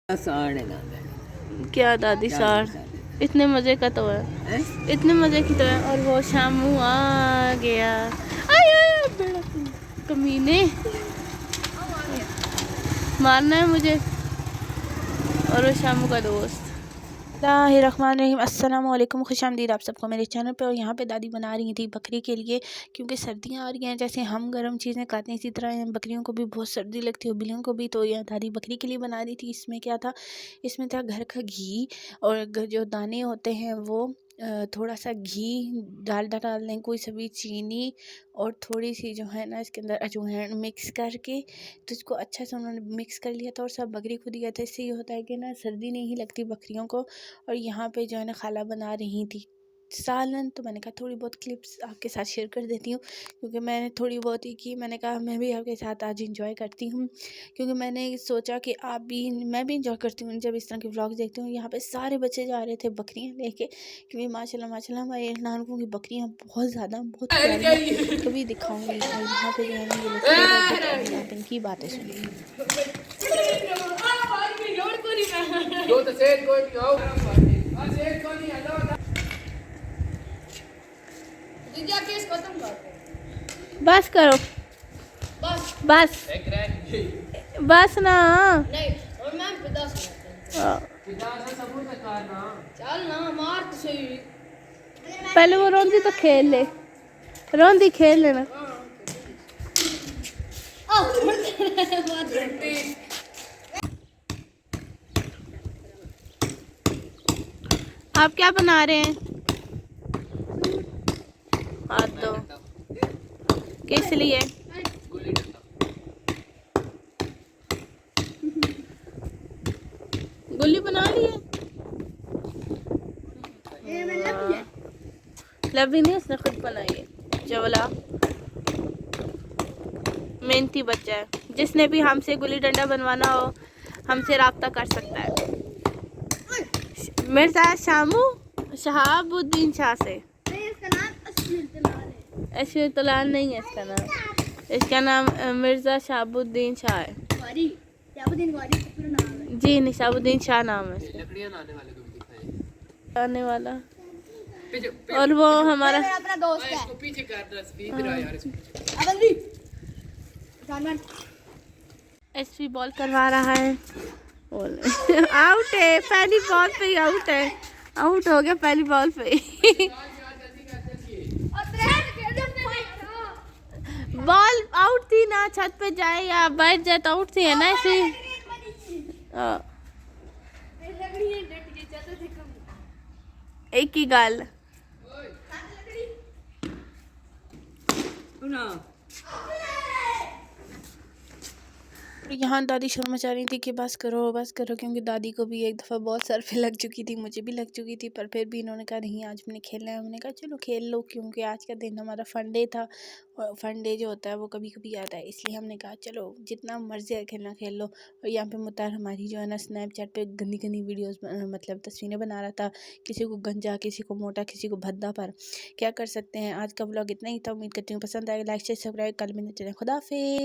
साड़ है ना क्या दादी साड़ इतने मजे का तो है, इतने मजे की तो है। और वो शामू आ गया, आया बड़ा कमीने, मारना है मुझे। और वो शामू का दोस्त। बिस्मिल्लाहिर्रहमानिर्रहीम, अस्सलाम वालेकुम, खुशामदीद आप सबको मेरे चैनल पे। और यहाँ पे दादी बना रही थी बकरी के लिए, क्योंकि सर्दियाँ आ रही हैं। जैसे हम गर्म चीज़ें खाते हैं इसी तरह बकरियों को भी बहुत सर्दी लगती है, और बिल्लियों को भी। तो यह दादी बकरी के लिए बना रही थी। इसमें क्या था, इसमें था घर का घी, और जो दाने होते हैं वो थोड़ा सा घी, डालडा डाल लें, कोई सभी चीनी, और थोड़ी सी जो है ना इसके अंदर अजवाइन मिक्स करके, तो इसको अच्छा से उन्होंने मिक्स कर लिया था और सब बकरी को दिया था। इससे ये होता है कि ना सर्दी नहीं लगती बकरियों को। और यहाँ पे जो है ना खाला बना रही थी सालन, तो मैंने कहा थोड़ी बहुत क्लिप्स आपके साथ शेयर कर देती हूँ, क्योंकि मैंने थोड़ी बहुत ही की। मैंने कहा मैं भी आपके साथ आज इंजॉय करती हूँ, क्योंकि मैंने सोचा कि मैं भी इंजॉय करती हूँ जब इस तरह के व्लॉग देखती हूँ। यहाँ पे सारे बच्चे जा रहे थे बकरियाँ लेके, क्योंकि माशाल्लाह माशाल्लाह हमारे नानकों की बकरियाँ बहुत ज़्यादा बहुत प्यारी हैं। कभी दिखाऊंगी। और यहाँ पे जो है ना ये लोग खेल रहे थे, तो अभी आप इनकी बातें सुनिए। बस करो, बस बस ना, पहले वो रोंदी तो खेल ले, रोंदी खेल लेना। आप क्या बना रहे हैं? हाथ दो, किस लिए? गुल्ली बना ली है? लवी नहीं, उसने खुद बनाई है। जवला मेहनती बच्चा है। जिसने भी हमसे गुल्ली डंडा बनवाना हो हमसे रब्ता कर सकता है। मिर्जा शामू शहाबुद्दीन शाह से। अशफीर तलाल नहीं है इसका नाम, इसका नाम मिर्जा शहाबुद्दीन शाह है। जी निशाबुद्दीन शाह नाम है आने वाला। और वो हमारा दोस्त है। एसपी बॉल करवा रहा है, आउट है, पहली बॉल पे ही आउट है। आउट हो गया पहली बॉल पे ही। बॉल आउट थी ना, छत पे जाए या बैठ जाए तो आउट थी, है ना ऐसे। एक ही गाल यहाँ दादी शोर मचा रही थी कि बस करो, क्योंकि दादी को भी एक दफ़ा बहुत सर पे लग चुकी थी, मुझे भी लग चुकी थी। पर फिर भी इन्होंने कहा नहीं आज मैंने खेलना है। हमने कहा चलो खेल लो, क्योंकि आज का दिन हमारा फन डे था, और फन डे जो होता है वो कभी कभी आता है, इसलिए हमने कहा चलो जितना मर्जी है खेलना खेल लो। और यहाँ पे मुतार हमारी जो है ना स्नैपचैट पे गंदी गंदी वीडियोज़ मतलब तस्वीरें बना रहा था, किसी को गंजा, किसी को मोटा, किसी को भद्दा। पर क्या कर सकते हैं। आज का ब्लॉग इतना ही था, उम्मीद करती हूँ पसंद आएगा। लाइक शेयर सब्सक्राइब, कल मिलते हैं, खुदा हाफिज़।